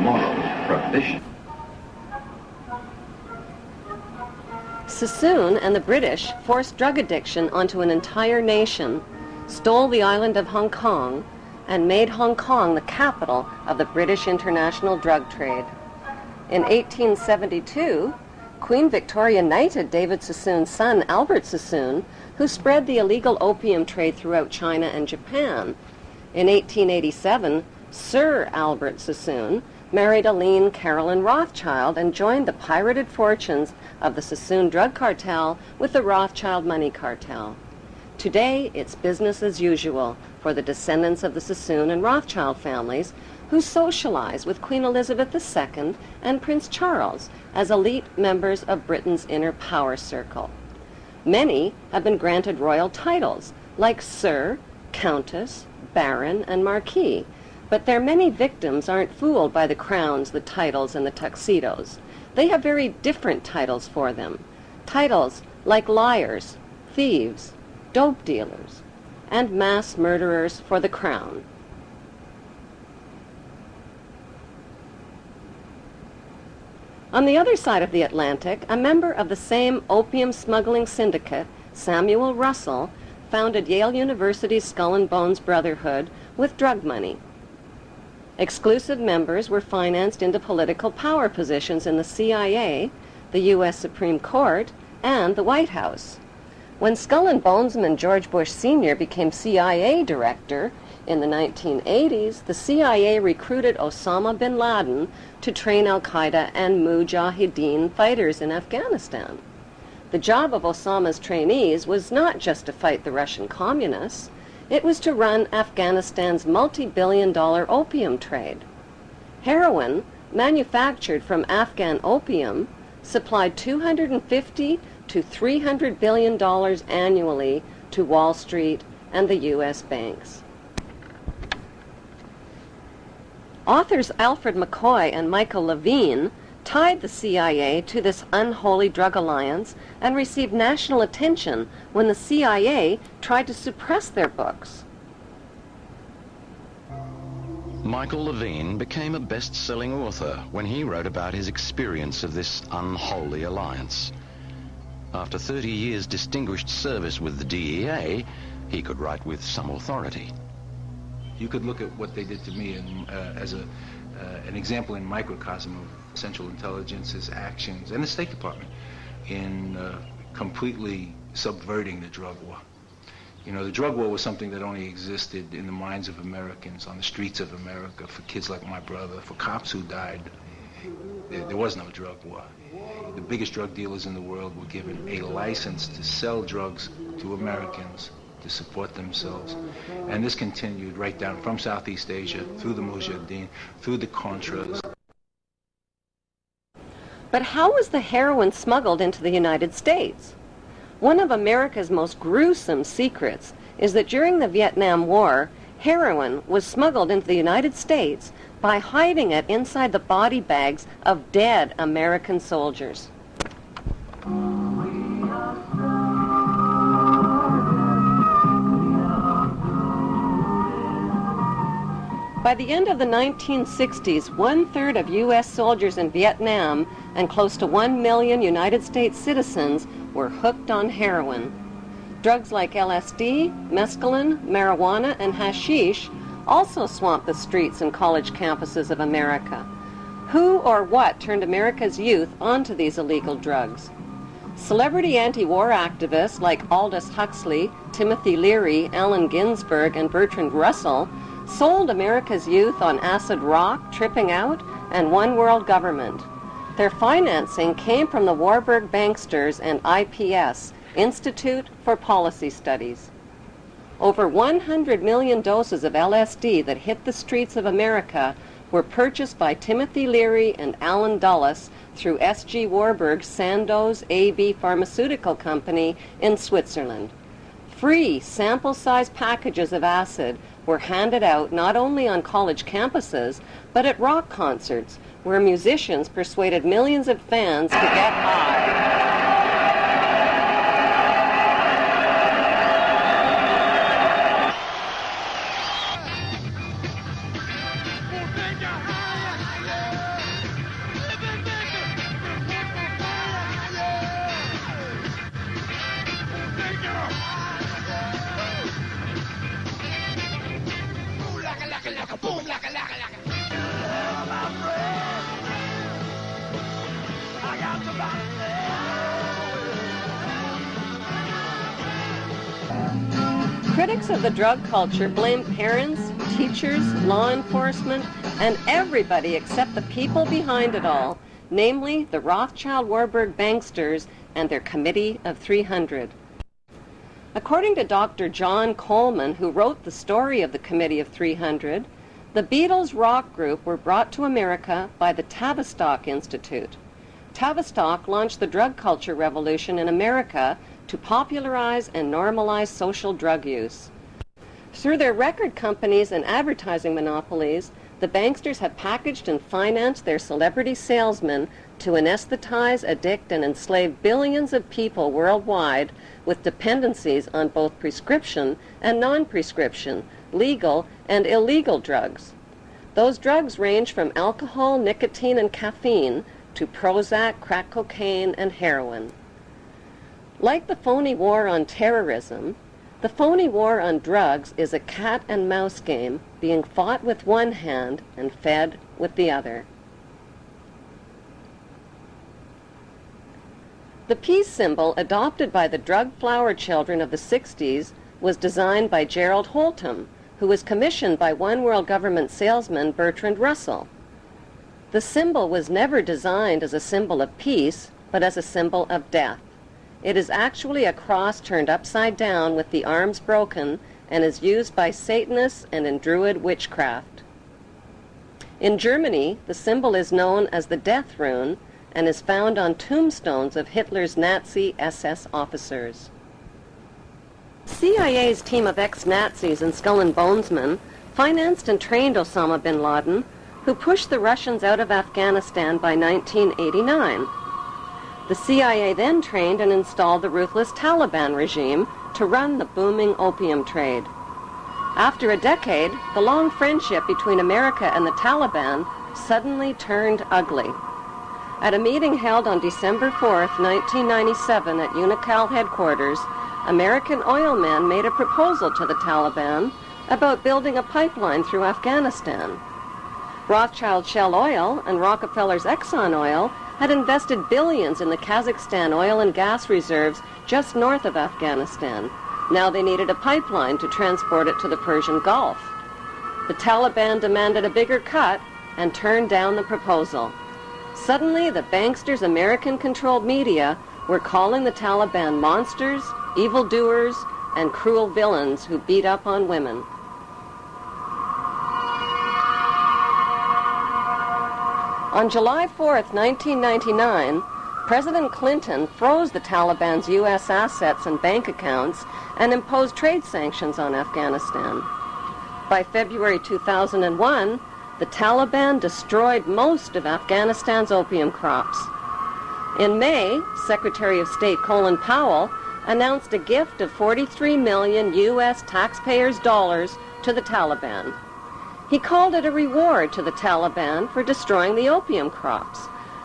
moral prohibition. Sassoon and the British forced drug addiction onto an entire nation, stole the island of Hong Kong, and made Hong Kong the capital of the British international drug trade. In 1872, Queen Victoria knighted David Sassoon's son, Albert Sassoon, who spread the illegal opium trade throughout China and Japan. In 1887, Sir Albert Sassoon married Aline Carolyn Rothschild and joined the pirated fortunes of the Sassoon drug cartel with the Rothschild money cartel. Today, it's business as usual for the descendants of the Sassoon and Rothschild families who socialize with Queen Elizabeth II and Prince Charles as elite members of Britain's inner power circle. Many have been granted royal titles like Sir, Countess, Baron, and Marquis, but their many victims aren't fooled by the crowns, the titles, and the tuxedos. They have very different titles for them. Titles like liars, thieves, dope dealers, and mass murderers for the crown. On the other side of the Atlantic, a member of the same opium smuggling syndicate, Samuel Russell, founded Yale University's Skull and Bones Brotherhood with drug money. Exclusive members were financed into political power positions in the CIA, the U.S. Supreme Court, and the White House. When Skull and Bonesman George Bush Sr. became CIA director in the 1980s, the CIA recruited Osama bin Laden to train al-Qaeda and Mujahideen fighters in Afghanistan. The job of Osama's trainees was not just to fight the Russian communists, it was to run Afghanistan's multi-billion-dollar opium trade. Heroin, manufactured from Afghan opium, supplied $250 to $300 billion annually to Wall Street and the U.S. banks. Authors Alfred McCoy and Michael Levine tied the CIA to this unholy drug alliance and received national attention when the CIA tried to suppress their books. Michael Levine became a best-selling author when he wrote about his experience of this unholy alliance. After 30 years' distinguished service with the DEA, he could write with some authority. You could look at what they did to me as an example in microcosm of Central Intelligence's actions and the State Department in completely subverting the drug war. You know, the drug war was something that only existed in the minds of Americans, on the streets of America, for kids like my brother, for cops who died. There was no drug war. The biggest drug dealers in the world were given a license to sell drugs to Americans to support themselves. And this continued right down from Southeast Asia, through the Mujahideen, through the Contras. But how was the heroin smuggled into the United States? One of America's most gruesome secrets is that during the Vietnam War, heroin was smuggled into the United States by hiding it inside the body bags of dead American soldiers. By the end of the 1960s, 1/3 of U.S. soldiers in Vietnam and close to 1 million United States citizens were hooked on heroin. Drugs like LSD, mescaline, marijuana, and hashish also swamped the streets and college campuses of America. Who or what turned America's youth onto these illegal drugs? Celebrity anti-war activists like Aldous Huxley, Timothy Leary, Allen Ginsberg, and Bertrand Russell sold America's youth on acid rock, tripping out, and one world government. Their financing came from the Warburg Banksters and IPS, Institute for Policy Studies. Over 100 million doses of LSD that hit the streets of America were purchased by Timothy Leary and Alan Dulles through S.G. Warburg's Sandoz AB Pharmaceutical Company in Switzerland. Free sample-sized packages of acid were handed out not only on college campuses, but at rock concerts, where musicians persuaded millions of fans to get high. Critics of the drug culture blame parents, teachers, law enforcement, and everybody except the people behind it all, namely the Rothschild-Warburg banksters and their Committee of 300. According to Dr. John Coleman, who wrote the story of the Committee of 300, the Beatles rock group were brought to America by the Tavistock Institute. Tavistock launched the drug culture revolution in America to popularize and normalize social drug use. Through their record companies and advertising monopolies, the banksters have packaged and financed their celebrity salesmen to anesthetize, addict, and enslave billions of people worldwide with dependencies on both prescription and non-prescription, legal and illegal drugs. Those drugs range from alcohol, nicotine, and caffeine to Prozac, crack cocaine, and heroin. Like the phony war on terrorism, the phony war on drugs is a cat and mouse game being fought with one hand and fed with the other. The peace symbol adopted by the drug flower children of the 60s was designed by Gerald Holtham, who was commissioned by One World Government salesman Bertrand Russell. The symbol was never designed as a symbol of peace, but as a symbol of death. It is actually a cross turned upside down with the arms broken and is used by Satanists and in Druid witchcraft. In Germany, the symbol is known as the Death Rune and is found on tombstones of Hitler's Nazi SS officers. CIA's team of ex-Nazis and Skull and Bonesmen financed and trained Osama bin Laden, who pushed the Russians out of Afghanistan by 1989. The CIA then trained and installed the ruthless Taliban regime to run the booming opium trade. After a decade, the long friendship between America and the Taliban suddenly turned ugly. At a meeting held on December 4th, 1997 at Unocal headquarters, American oil men made a proposal to the Taliban about building a pipeline through Afghanistan. Rothschild Shell Oil and Rockefeller's Exxon Oil had invested billions in the Kazakhstan oil and gas reserves just north of Afghanistan. Now they needed a pipeline to transport it to the Persian Gulf. The Taliban demanded a bigger cut and turned down the proposal. Suddenly, the banksters' American-controlled media were calling the Taliban monsters, evildoers, and cruel villains who beat up on women. On July 4th, 1999, President Clinton froze the Taliban's U.S. assets and bank accounts and imposed trade sanctions on Afghanistan. By February 2001, the Taliban destroyed most of Afghanistan's opium crops. In May, Secretary of State Colin Powell announced a gift of 43 million U.S. taxpayers' dollars to the Taliban. He called it a reward to the Taliban for destroying the opium crops,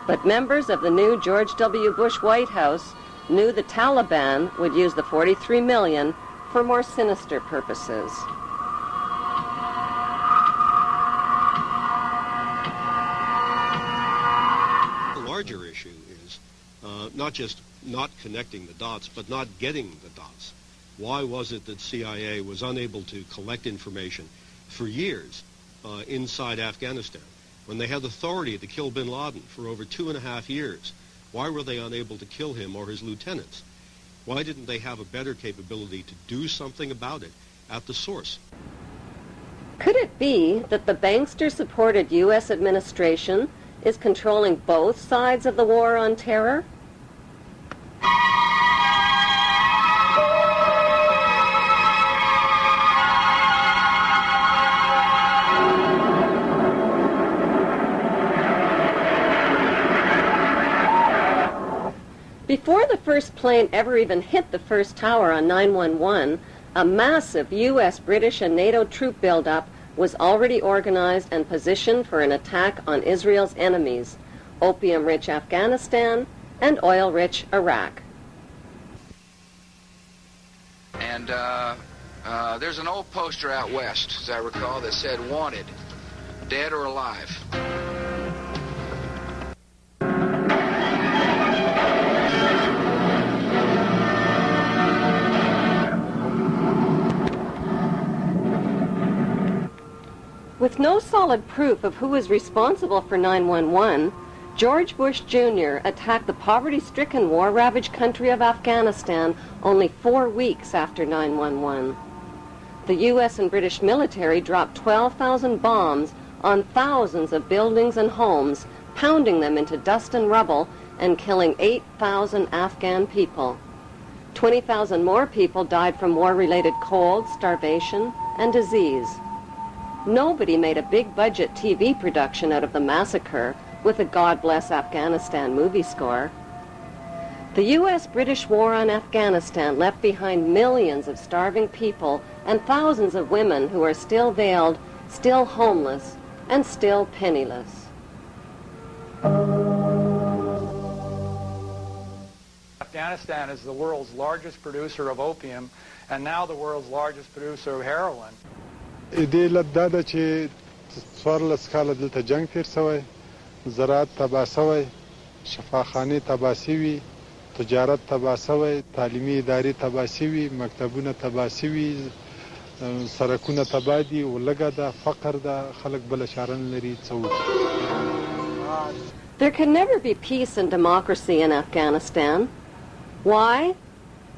but members of the new George W. Bush White House knew the Taliban would use the 43 million for more sinister purposes. The larger issue is not just not connecting the dots, but not getting the dots. Why was it that CIA was unable to collect information for years inside Afghanistan when they had authority to kill bin Laden for over 2.5 years? Why were they unable to kill him or his lieutenants? Why didn't they have a better capability to do something about it at the source? Could it be that the bankster-supported U.S. administration is controlling both sides of the war on terror? Before the first plane ever even hit the first tower on 9/11, a massive U.S., British, and NATO troop buildup was already organized and positioned for an attack on Israel's enemies, opium-rich Afghanistan and oil-rich Iraq. And there's an old poster out west, as I recall, that said, "Wanted." dead or alive. With no solid proof of who was responsible for 9/11, George Bush Jr. attacked the poverty-stricken war-ravaged country of Afghanistan only 4 weeks after 9/11. The U.S. and British military dropped 12,000 bombs on thousands of buildings and homes, pounding them into dust and rubble and killing 8,000 Afghan people. 20,000 more people died from war-related cold, starvation, and disease. Nobody made a big-budget TV production out of the massacre with a God Bless Afghanistan movie score. The U.S.-British war on Afghanistan left behind millions of starving people and thousands of women who are still veiled, still homeless, and still penniless. Afghanistan is the world's largest producer of opium and now the world's largest producer of heroin. دې علت دا ده چې 14 کاله دلته جنگ تیر شوی، زراعت تباه شوی، شفاخانې تباه شوي، تجارت تباه شوی، تعلیمي ادارې تباه شوي، مکتبونه تباه شوي، سرکونه تباه دي، ولږه ده، فقر ده، خلک بله اشاره نه لري څه وکړي. There can never be peace and democracy in Afghanistan. Why?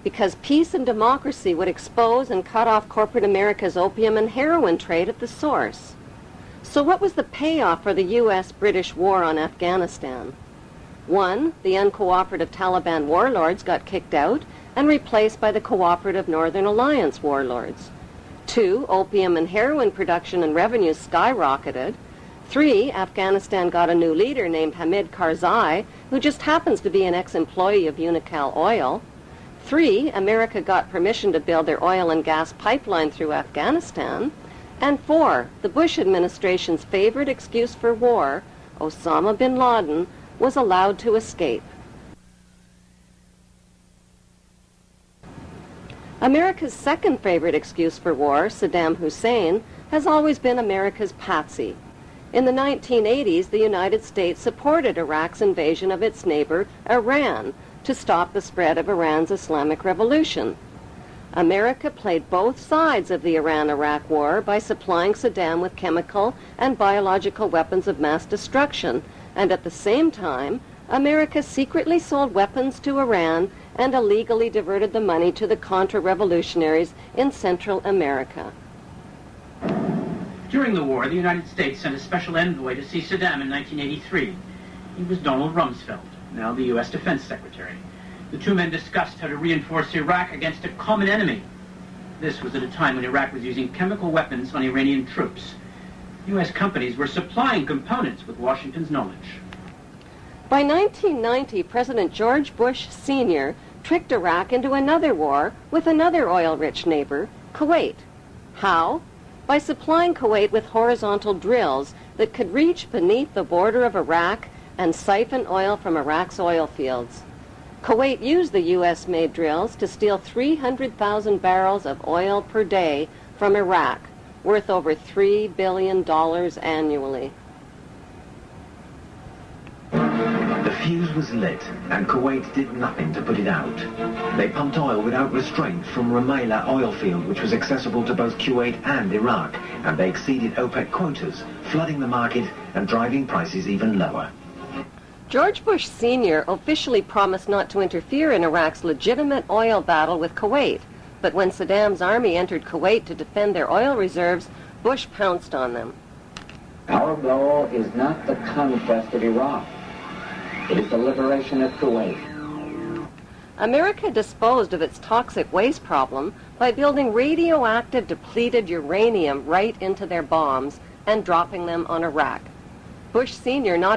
Because peace and democracy would expose and cut off corporate America's opium and heroin trade at the source. So what was the payoff for the U.S.-British war on Afghanistan? 1, the uncooperative Taliban warlords got kicked out and replaced by the cooperative Northern Alliance warlords. 2, opium and heroin production and revenues skyrocketed. 3, Afghanistan got a new leader named Hamid Karzai, who just happens to be an ex-employee of Unocal Oil. 3, America got permission to build their oil and gas pipeline through Afghanistan. And 4, the Bush administration's favorite excuse for war, Osama bin Laden, was allowed to escape. America's second favorite excuse for war, Saddam Hussein, has always been America's patsy. In the 1980s, the United States supported Iraq's invasion of its neighbor, Iran, to stop the spread of Iran's Islamic Revolution. America played both sides of the Iran-Iraq war by supplying Saddam with chemical and biological weapons of mass destruction, and at the same time, America secretly sold weapons to Iran and illegally diverted the money to the Contra-revolutionaries in Central America. During the war, the United States sent a special envoy to see Saddam in 1983. He was Donald Rumsfeld, now the U.S. Defense Secretary. The two men discussed how to reinforce Iraq against a common enemy. This was at a time when Iraq was using chemical weapons on Iranian troops. U.S. companies were supplying components with Washington's knowledge. By 1990, President George Bush Sr. tricked Iraq into another war with another oil-rich neighbor, Kuwait. How? By supplying Kuwait with horizontal drills that could reach beneath the border of Iraq and siphon oil from Iraq's oil fields. Kuwait used the U.S.-made drills to steal 300,000 barrels of oil per day from Iraq, worth over $3 billion annually. The fuse was lit, and Kuwait did nothing to put it out. They pumped oil without restraint from Rumaila oil field, which was accessible to both Kuwait and Iraq, and they exceeded OPEC quotas, flooding the market and driving prices even lower. George Bush Sr. officially promised not to interfere in Iraq's legitimate oil battle with Kuwait, but when Saddam's army entered Kuwait to defend their oil reserves, Bush pounced on them. Our goal is not the conquest of Iraq. It is the liberation of Kuwait. America disposed of its toxic waste problem by building radioactive depleted uranium right into their bombs and dropping them on Iraq. Bush Sr. not